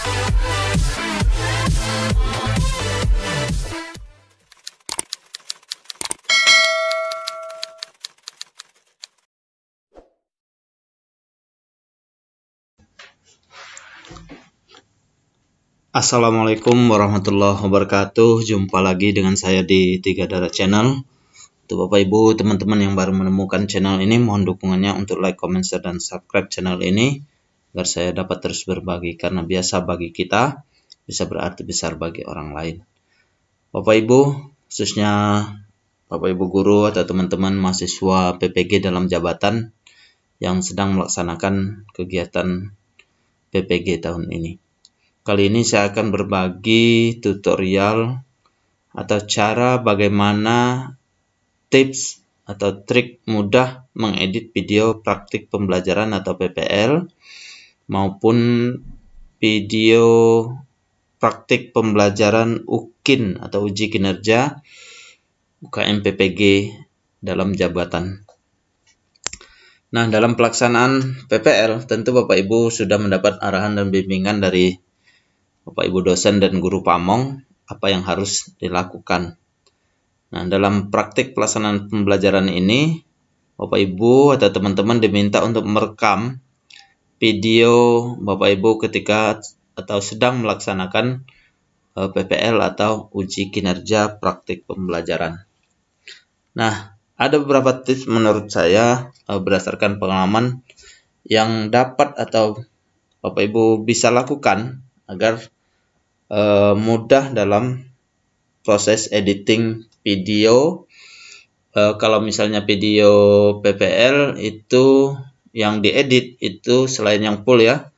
Assalamualaikum warahmatullahi wabarakatuh. Jumpa lagi dengan saya di Tiga Darah Channel. Untuk Bapak Ibu, teman-teman yang baru menemukan channel ini, mohon dukungannya untuk like, comment, share, dan subscribe channel ini agar saya dapat terus berbagi, karena biasa bagi kita bisa berarti besar bagi orang lain. Bapak Ibu, khususnya Bapak Ibu guru atau teman-teman mahasiswa PPG dalam jabatan yang sedang melaksanakan kegiatan PPG tahun ini. Kali ini saya akan berbagi tutorial atau cara bagaimana tips atau trik mudah mengedit video praktik pembelajaran atau PPL maupun video praktik pembelajaran UKIN atau uji kinerja UKM PPG dalam jabatan. Nah, dalam pelaksanaan PPL tentu Bapak Ibu sudah mendapat arahan dan bimbingan dari Bapak Ibu dosen dan guru pamong apa yang harus dilakukan. Nah, dalam praktik pelaksanaan pembelajaran ini, Bapak Ibu atau teman-teman diminta untuk merekam video Bapak Ibu ketika atau sedang melaksanakan PPL atau uji kinerja praktik pembelajaran. Nah, ada beberapa tips menurut saya berdasarkan pengalaman yang dapat atau Bapak Ibu bisa lakukan agar mudah dalam proses editing video. Kalau misalnya video PPL itu yang diedit itu selain yang full ya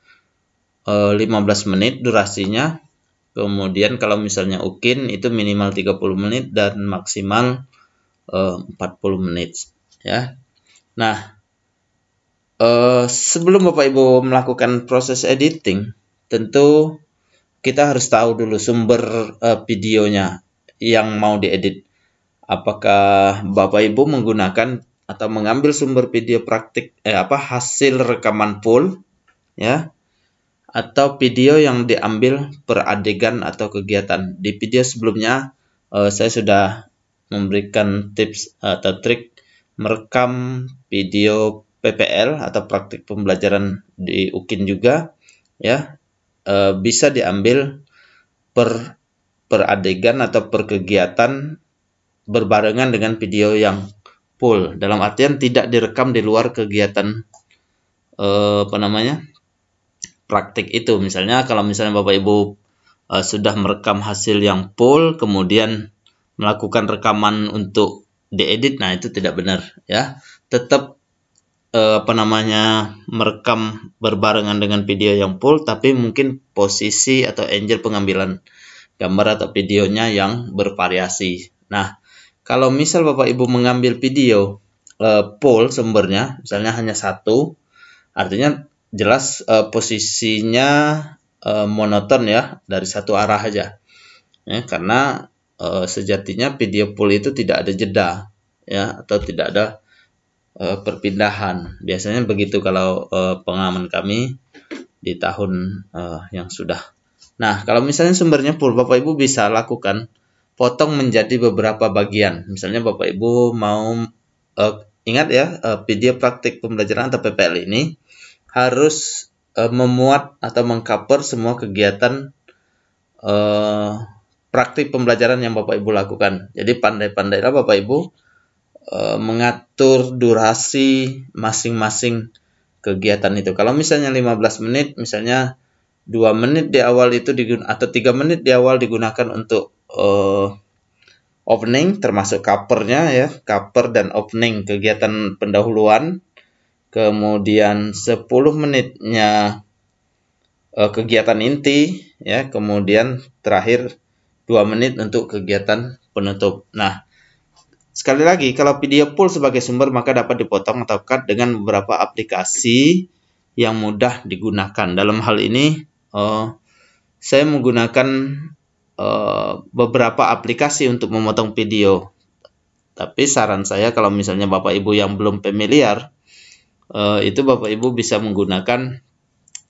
15 menit durasinya. Kemudian kalau misalnya UKIN itu minimal 30 menit dan maksimal 40 menit ya. Nah, sebelum Bapak Ibu melakukan proses editing, tentu kita harus tahu dulu sumber videonya yang mau diedit. Apakah Bapak Ibu menggunakan atau mengambil sumber video praktik hasil rekaman full ya, atau video yang diambil per adegan atau kegiatan. Di video sebelumnya saya sudah memberikan tips atau trik merekam video PPL atau praktik pembelajaran di UKIN juga ya. Bisa diambil per adegan atau per kegiatan berbarengan dengan video yang full. Dalam artian tidak direkam di luar kegiatan praktik itu. Misalnya kalau misalnya Bapak Ibu sudah merekam hasil yang full kemudian melakukan rekaman untuk diedit, nah itu tidak benar ya. Tetap merekam berbarengan dengan video yang full, tapi mungkin posisi atau angle pengambilan gambar atau videonya yang bervariasi. Nah, kalau misal Bapak Ibu mengambil video full sumbernya, misalnya hanya satu, artinya jelas posisinya monoton ya, dari satu arah aja. Ya, karena sejatinya video full itu tidak ada jeda ya, atau tidak ada perpindahan. Biasanya begitu kalau pengalaman kami di tahun yang sudah. Nah, kalau misalnya sumbernya full, Bapak Ibu bisa lakukan potong menjadi beberapa bagian. Misalnya Bapak Ibu mau ingat ya, video praktik pembelajaran atau PPL ini harus memuat atau mengcover semua kegiatan praktik pembelajaran yang Bapak Ibu lakukan. Jadi pandai-pandailah Bapak Ibu mengatur durasi masing-masing kegiatan itu. Kalau misalnya 15 menit, misalnya 2 menit di awal itu atau 3 menit di awal digunakan untuk opening, termasuk covernya ya, cover dan opening kegiatan pendahuluan. Kemudian 10 menitnya kegiatan inti ya, kemudian terakhir 2 menit untuk kegiatan penutup. Nah, sekali lagi, kalau video full sebagai sumber maka dapat dipotong atau cut dengan beberapa aplikasi yang mudah digunakan. Dalam hal ini, saya menggunakan beberapa aplikasi untuk memotong video. Tapi saran saya kalau misalnya Bapak Ibu yang belum familiar, itu Bapak Ibu bisa menggunakan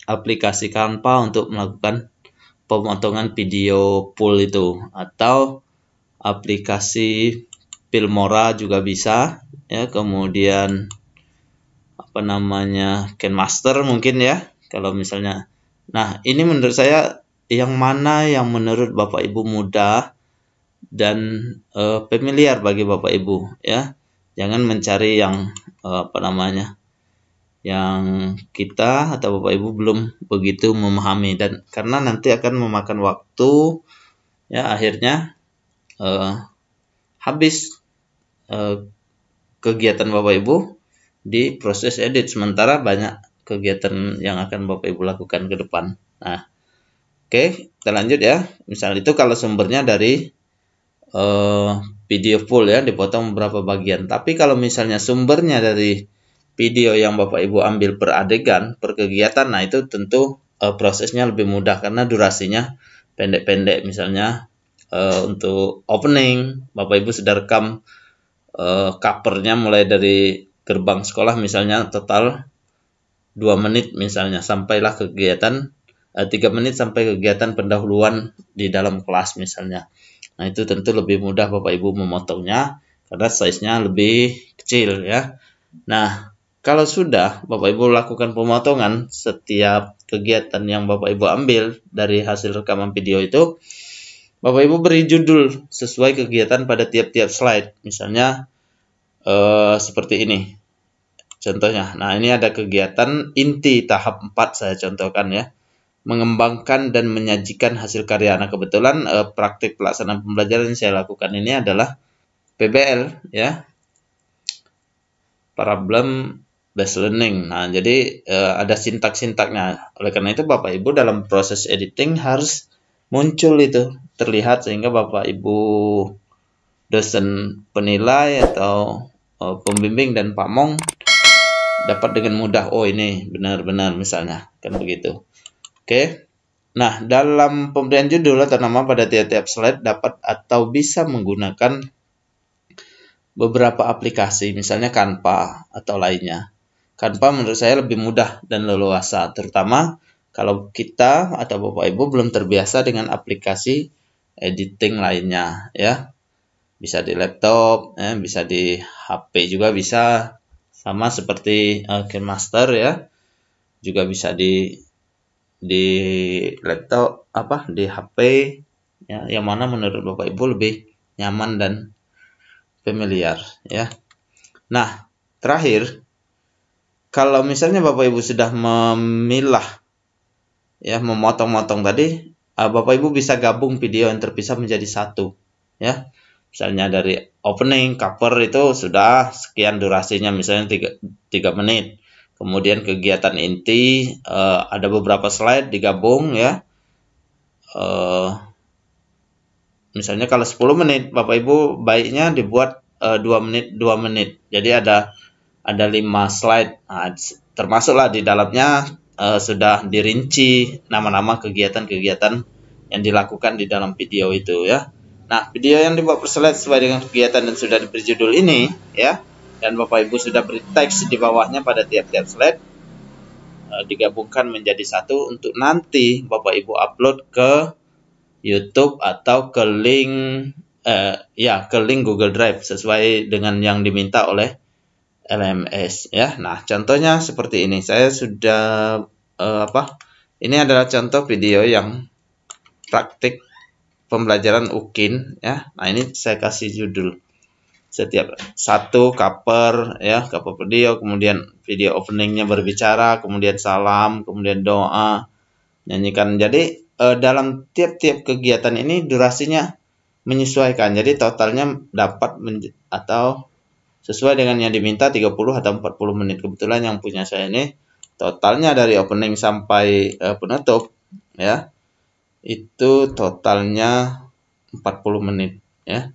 aplikasi Canva untuk melakukan pemotongan video full itu, atau aplikasi Filmora juga bisa ya, kemudian apa namanya, KineMaster mungkin ya kalau misalnya. Nah, ini menurut saya yang mana yang menurut Bapak Ibu mudah dan familiar bagi Bapak Ibu ya. Jangan mencari yang apa namanya, yang kita atau Bapak Ibu belum begitu memahami, dan karena nanti akan memakan waktu ya, akhirnya habis kegiatan Bapak Ibu di proses edit, sementara banyak kegiatan yang akan Bapak Ibu lakukan ke depan. Nah, oke, kita lanjut ya. Misal itu kalau sumbernya dari video full ya, dipotong beberapa bagian. Tapi kalau misalnya sumbernya dari video yang Bapak Ibu ambil per adegan, per kegiatan, nah itu tentu prosesnya lebih mudah karena durasinya pendek-pendek. Misalnya untuk opening, Bapak Ibu sudah rekam covernya mulai dari gerbang sekolah misalnya, total 2 menit misalnya, sampailah kegiatan 3 menit sampai kegiatan pendahuluan di dalam kelas misalnya. Nah, itu tentu lebih mudah Bapak Ibu memotongnya karena size-nya lebih kecil ya. Nah, kalau sudah Bapak Ibu lakukan pemotongan setiap kegiatan yang Bapak Ibu ambil dari hasil rekaman video itu, Bapak Ibu beri judul sesuai kegiatan pada tiap-tiap slide. Misalnya seperti ini contohnya. Nah, ini ada kegiatan inti tahap 4 saya contohkan ya. Mengembangkan dan menyajikan hasil karya. Nah, kebetulan praktik pelaksanaan pembelajaran yang saya lakukan ini adalah PBL ya, problem based learning. Nah, jadi ada sintak-sintaknya. Oleh karena itu Bapak Ibu dalam proses editing harus muncul itu terlihat, sehingga Bapak Ibu dosen penilai atau pembimbing dan pamong dapat dengan mudah, oh ini benar-benar misalnya, kan begitu. Oke. Nah, dalam pemberian judul atau nama pada tiap-tiap slide dapat atau bisa menggunakan beberapa aplikasi, misalnya Canva atau lainnya. Canva menurut saya lebih mudah dan leluasa, terutama kalau kita atau Bapak Ibu belum terbiasa dengan aplikasi editing lainnya ya. Bisa di laptop, bisa di HP juga bisa, sama seperti KineMaster ya. Juga bisa di laptop, di HP ya, yang mana menurut Bapak Ibu lebih nyaman dan familiar ya. Nah, terakhir, kalau misalnya Bapak Ibu sudah memilah ya, memotong-motong tadi, Bapak Ibu bisa gabung video yang terpisah menjadi satu ya. Misalnya dari opening, cover itu sudah sekian durasinya, misalnya 3 menit. Kemudian kegiatan inti ada beberapa slide digabung ya. Misalnya kalau 10 menit, Bapak Ibu baiknya dibuat 2 menit 2 menit. Jadi ada 5 slide. Nah, termasuklah di dalamnya sudah dirinci nama-nama kegiatan-kegiatan yang dilakukan di dalam video itu ya. Nah, video yang dibuat per slide sesuai dengan kegiatan dan sudah diberi judul ini ya, dan Bapak Ibu sudah beri teks di bawahnya pada tiap-tiap slide, digabungkan menjadi satu untuk nanti Bapak Ibu upload ke YouTube atau ke link Google Drive sesuai dengan yang diminta oleh LMS ya. Nah, contohnya seperti ini. Saya sudah ini adalah contoh video yang praktik pembelajaran UKIN ya. Nah, ini saya kasih judul setiap satu cover ya, cover video, kemudian video openingnya berbicara, kemudian salam, kemudian doa, nyanyikan. Jadi dalam tiap-tiap kegiatan ini durasinya menyesuaikan. Jadi totalnya dapat atau sesuai dengan yang diminta 30 atau 40 menit. Kebetulan yang punya saya ini totalnya dari opening sampai penutup ya, itu totalnya 40 menit ya,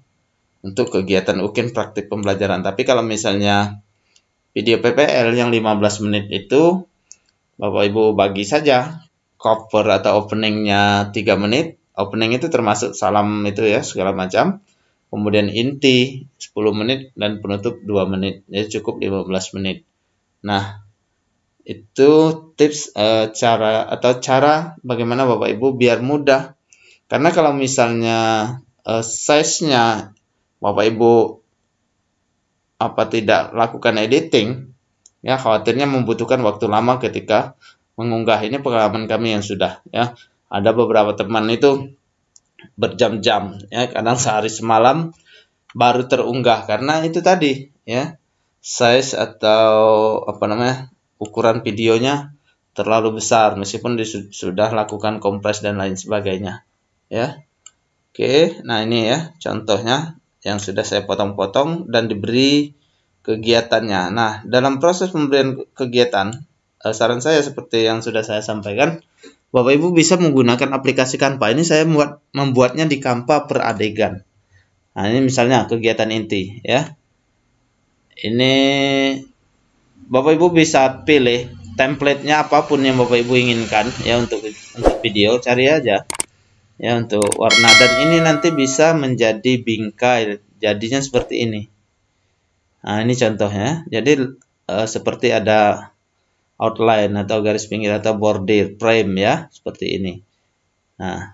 untuk kegiatan UKIN praktik pembelajaran. Tapi kalau misalnya video PPL yang 15 menit itu, Bapak Ibu bagi saja cover atau openingnya 3 menit. Opening itu termasuk salam itu ya, segala macam. Kemudian inti 10 menit dan penutup 2 menit. Jadi cukup 15 menit. Nah, Itu tips cara bagaimana Bapak Ibu biar mudah. Karena kalau misalnya size-nya Bapak Ibu tidak lakukan editing, ya khawatirnya membutuhkan waktu lama ketika mengunggah. Ini pengalaman kami yang sudah, ya. Ada beberapa teman itu berjam-jam, ya, kadang sehari semalam baru terunggah karena itu tadi, ya, size atau ukuran videonya terlalu besar meskipun sudah lakukan kompres dan lain sebagainya, ya. Oke, nah ini ya contohnya yang sudah saya potong-potong dan diberi kegiatannya. Nah, dalam proses pemberian kegiatan, saran saya seperti yang sudah saya sampaikan, Bapak Ibu bisa menggunakan aplikasi Canva. Ini saya membuatnya di Canva per adegan. Nah, ini misalnya kegiatan inti, ya. Ini Bapak Ibu bisa pilih template-nya apapun yang Bapak Ibu inginkan, ya, untuk video, cari aja, ya, untuk warna, dan ini nanti bisa menjadi bingkai, jadinya seperti ini. Nah, ini contohnya. Jadi seperti ada outline atau garis pinggir atau border frame, ya, seperti ini. Nah,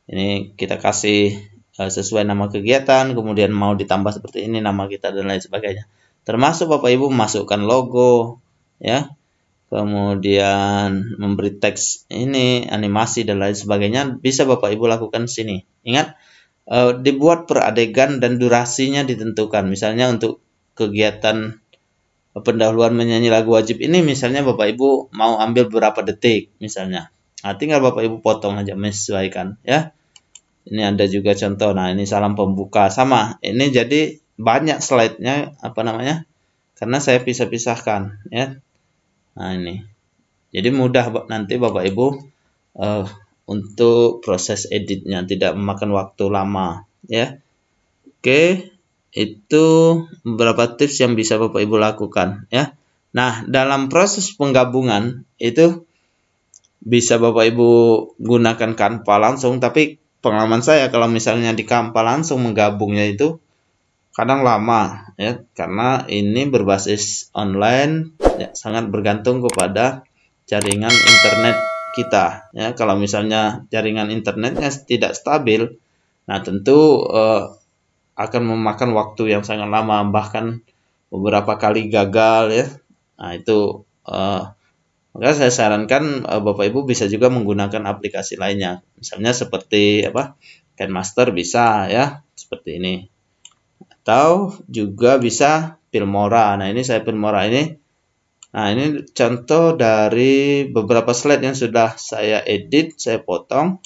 ini kita kasih sesuai nama kegiatan, kemudian mau ditambah seperti ini nama kita dan lain sebagainya. Termasuk Bapak Ibu masukkan logo, ya, kemudian memberi teks ini, animasi dan lain sebagainya, bisa Bapak Ibu lakukan sini. Ingat, dibuat per adegan dan durasinya ditentukan. Misalnya untuk kegiatan pendahuluan menyanyi lagu wajib ini, misalnya Bapak Ibu mau ambil berapa detik misalnya. Nah, tinggal Bapak Ibu potong aja menyesuaikan, ya. Ini ada juga contoh. Nah, ini salam pembuka sama. Ini jadi banyak slide-nya karena saya pisah-pisahkan, ya. Nah, ini. Jadi mudah nanti Bapak Ibu untuk proses editnya, tidak memakan waktu lama, ya. Oke. Itu beberapa tips yang bisa Bapak Ibu lakukan, ya. Nah, dalam proses penggabungan itu bisa Bapak Ibu gunakan Canva langsung, tapi pengalaman saya kalau misalnya di Canva langsung menggabungnya itu kadang lama, ya, karena ini berbasis online, ya, sangat bergantung kepada jaringan internet kita, ya. Kalau misalnya jaringan internetnya tidak stabil, nah tentu akan memakan waktu yang sangat lama, bahkan beberapa kali gagal, ya. Nah, itu maka saya sarankan Bapak Ibu bisa juga menggunakan aplikasi lainnya, misalnya seperti KineMaster bisa, ya, seperti ini, atau juga bisa Filmora. Nah, ini saya Filmora ini. Nah, ini contoh dari beberapa slide yang sudah saya edit, saya potong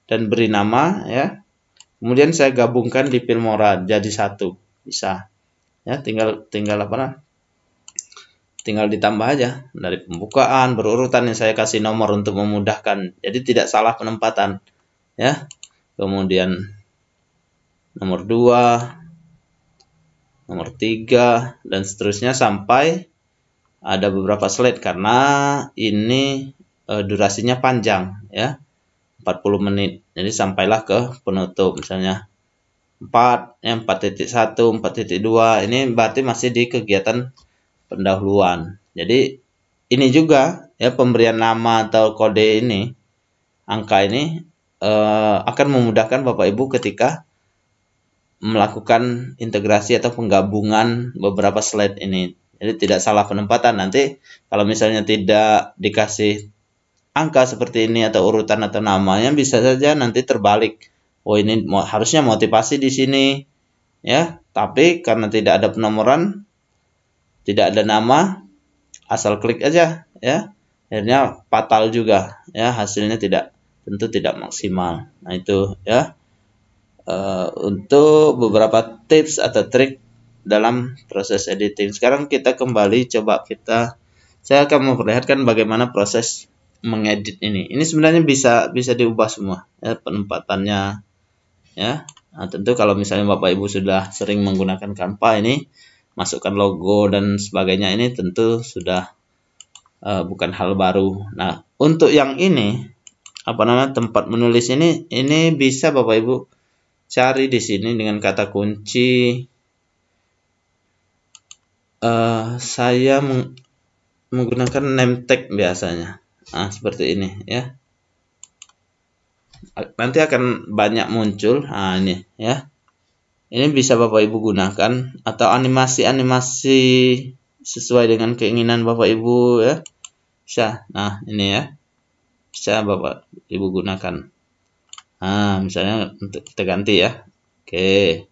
dan beri nama, ya. Kemudian saya gabungkan di Filmora jadi satu, bisa, ya, tinggal ditambah aja dari pembukaan berurutan yang saya kasih nomor untuk memudahkan, jadi tidak salah penempatan, ya. Kemudian nomor 2, nomor 3 dan seterusnya sampai ada beberapa slide karena ini durasinya panjang, ya, 40 menit. Jadi sampailah ke penutup, misalnya 4.1, 4.2, ini berarti masih di kegiatan pendahuluan. Jadi ini juga, ya, pemberian nama atau kode ini, angka ini akan memudahkan Bapak Ibu ketika melakukan integrasi atau penggabungan beberapa slide ini. Jadi tidak salah penempatan. Nanti kalau misalnya tidak dikasih angka seperti ini atau urutan atau namanya, bisa saja nanti terbalik. Oh, ini harusnya motivasi di sini, ya, tapi karena tidak ada penomoran, tidak ada nama, asal klik aja, ya, akhirnya fatal juga, ya, hasilnya tentu tidak maksimal. Nah, itu, ya, untuk beberapa tips atau trik dalam proses editing. Sekarang kita kembali, saya akan memperlihatkan bagaimana proses mengedit ini. Ini sebenarnya bisa diubah semua, ya, penempatannya, ya. Nah, tentu kalau misalnya Bapak Ibu sudah sering menggunakan Canva, ini masukkan logo dan sebagainya, ini tentu sudah bukan hal baru. Nah, untuk yang ini tempat menulis ini bisa Bapak Ibu cari di sini dengan kata kunci saya menggunakan name tag biasanya. Nah, seperti ini ya. Nanti akan banyak muncul. Nah, ini ya. Ini bisa Bapak Ibu gunakan, atau animasi-animasi sesuai dengan keinginan Bapak Ibu ya. Bisa. Nah, ini ya. Bisa Bapak Ibu gunakan. Nah, misalnya untuk kita ganti ya. Oke.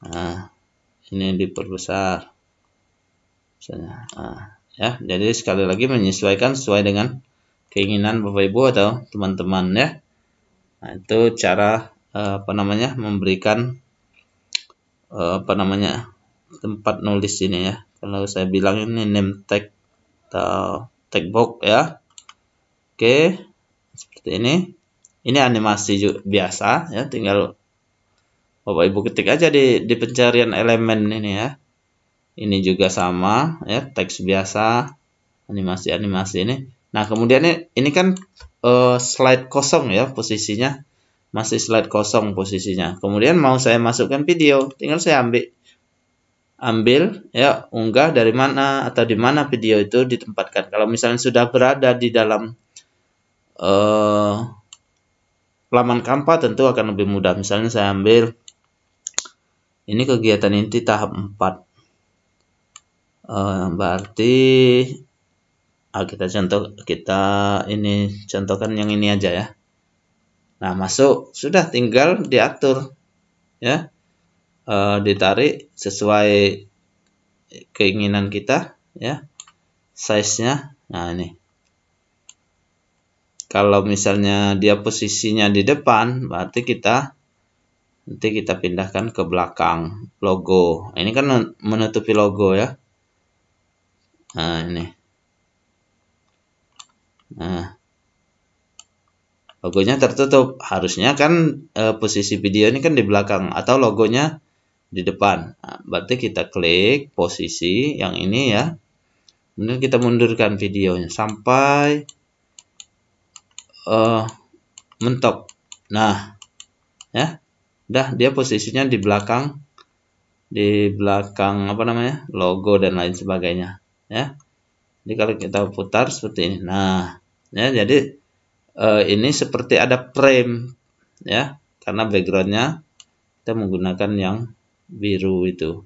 Nah, ini diperbesar. Misalnya. Nah, ya. Jadi sekali lagi menyesuaikan sesuai dengan keinginan Bapak Ibu atau teman-teman ya. Nah, itu cara memberikan tempat nulis ini ya. Kalau saya bilang ini name tag atau tag box ya. Oke, seperti ini. Ini animasi juga biasa ya, tinggal Bapak Ibu ketik aja di pencarian elemen ini ya. Ini juga sama ya, teks biasa, animasi-animasi ini. Nah, kemudian ini kan slide kosong ya posisinya. Masih slide kosong posisinya. Kemudian mau saya masukkan video, tinggal saya ambil ya, unggah dari mana atau di mana video itu ditempatkan. Kalau misalnya sudah berada di dalam laman Canva tentu akan lebih mudah. Misalnya saya ambil ini kegiatan inti tahap 4. Berarti kita contohkan yang ini aja ya. Nah, masuk, sudah tinggal diatur ya. Ditarik sesuai keinginan kita ya, size-nya. Nah, ini kalau misalnya dia posisinya di depan, berarti nanti kita pindahkan ke belakang logo. Ini kan menutupi logo ya. Nah, ini. Nah, logonya tertutup. Harusnya kan posisi video ini kan di belakang atau logonya di depan. Nah, berarti kita klik posisi yang ini ya. Kemudian kita mundurkan videonya sampai mentok. Nah, ya. Udah, dia posisinya di belakang logo dan lain sebagainya ya. Jadi kalau kita putar seperti ini. Nah, ya, jadi ini seperti ada frame ya, karena backgroundnya kita menggunakan yang biru itu.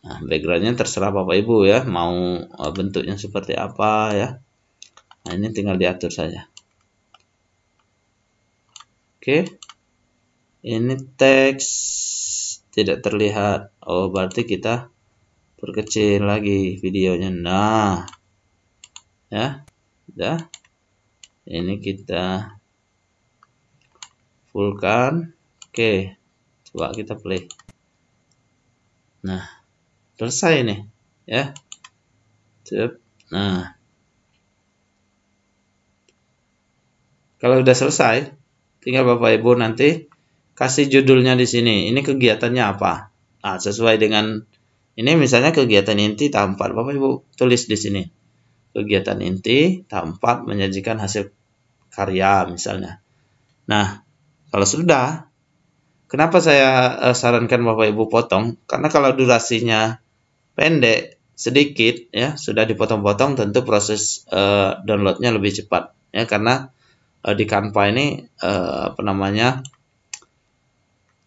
Nah, backgroundnya terserah Bapak Ibu ya, mau bentuknya seperti apa ya. Nah, ini tinggal diatur saja. Oke, ini teks tidak terlihat. Oh, berarti kita perkecil lagi videonya. Nah, ya, udah. Ini kita fullkan. Oke, coba kita play. Nah, selesai nih ya. Nah, kalau udah selesai, tinggal Bapak Ibu nanti kasih judulnya di sini. Ini kegiatannya apa? Nah, sesuai dengan ini, misalnya kegiatan inti tahap 4. Bapak Ibu tulis di sini. Kegiatan inti tahap 4 menyajikan hasil karya misalnya. Nah, kalau sudah, kenapa saya sarankan Bapak Ibu potong? Karena kalau durasinya pendek sedikit ya, sudah dipotong-potong, tentu proses downloadnya lebih cepat ya, karena di Canva ini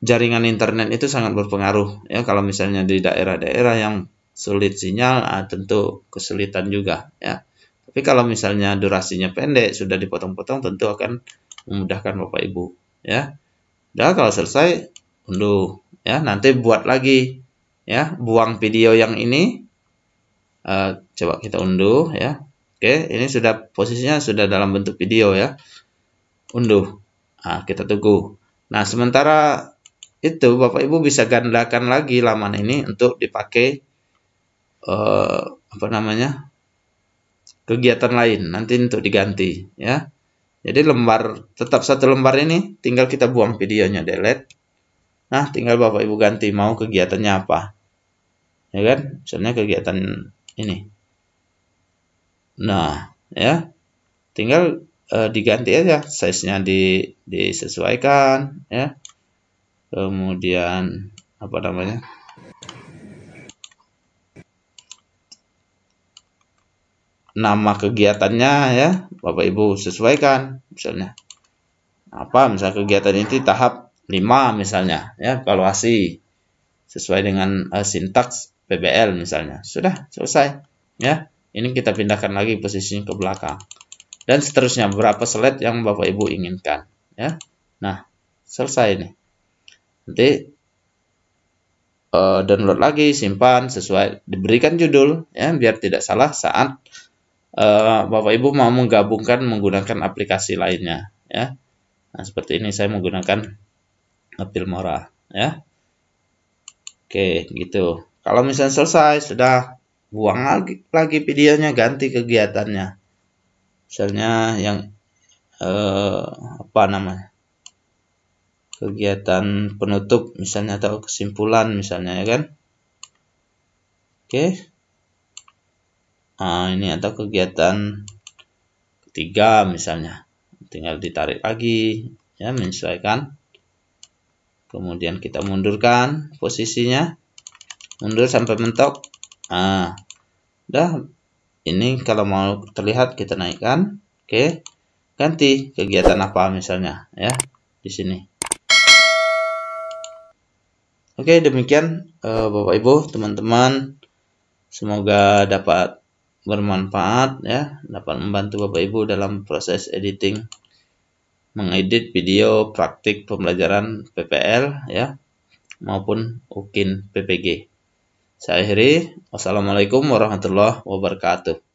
jaringan internet itu sangat berpengaruh ya. Kalau misalnya di daerah-daerah yang sulit sinyal, tentu kesulitan juga ya. Tapi kalau misalnya durasinya pendek, sudah dipotong-potong, tentu akan memudahkan Bapak Ibu ya. Udah, kalau selesai unduh ya. Nanti buat lagi ya, buang video yang ini. Coba kita unduh ya. Oke, ini sudah posisinya sudah dalam bentuk video ya. Unduh. Nah, kita tunggu. Nah, sementara itu Bapak Ibu bisa gandakan lagi laman ini untuk dipakai kegiatan lain nanti untuk diganti ya. Jadi tetap satu lembar ini tinggal kita buang videonya, delete. Nah, tinggal Bapak Ibu ganti mau kegiatannya apa. Ya kan? Misalnya kegiatan ini. Nah, ya. Tinggal diganti aja, size-nya disesuaikan ya. Kemudian nama kegiatannya ya Bapak Ibu sesuaikan, misalnya apa, misal kegiatan ini tahap 5 misalnya ya, evaluasi sesuai dengan sintaks PBL misalnya. Sudah selesai ya. Ini kita pindahkan lagi posisinya ke belakang. Dan seterusnya berapa slide yang Bapak Ibu inginkan ya. Nah, selesai ini. Nanti download lagi, simpan sesuai, diberikan judul ya biar tidak salah saat Bapak Ibu mau menggabungkan menggunakan aplikasi lainnya ya. Nah, seperti ini saya menggunakan Filmora ya. Oke, gitu. Kalau misalnya selesai, sudah buang lagi videonya, ganti kegiatannya. Misalnya yang apa namanya? Kegiatan penutup misalnya atau kesimpulan misalnya ya kan. Oke. Nah, ini atau kegiatan ketiga misalnya. Tinggal ditarik lagi ya, menyesuaikan. Kemudian kita mundurkan posisinya. Mundur sampai mentok. Nah, udah. Ini kalau mau terlihat kita naikkan. Oke. Ganti kegiatan apa misalnya ya di sini. Oke, demikian Bapak Ibu, teman-teman. Semoga dapat bermanfaat ya, dapat membantu Bapak Ibu dalam proses editing, mengedit video praktik pembelajaran PPL ya maupun UKIN PPG. Saya akhiri. Wassalamualaikum warahmatullahi wabarakatuh.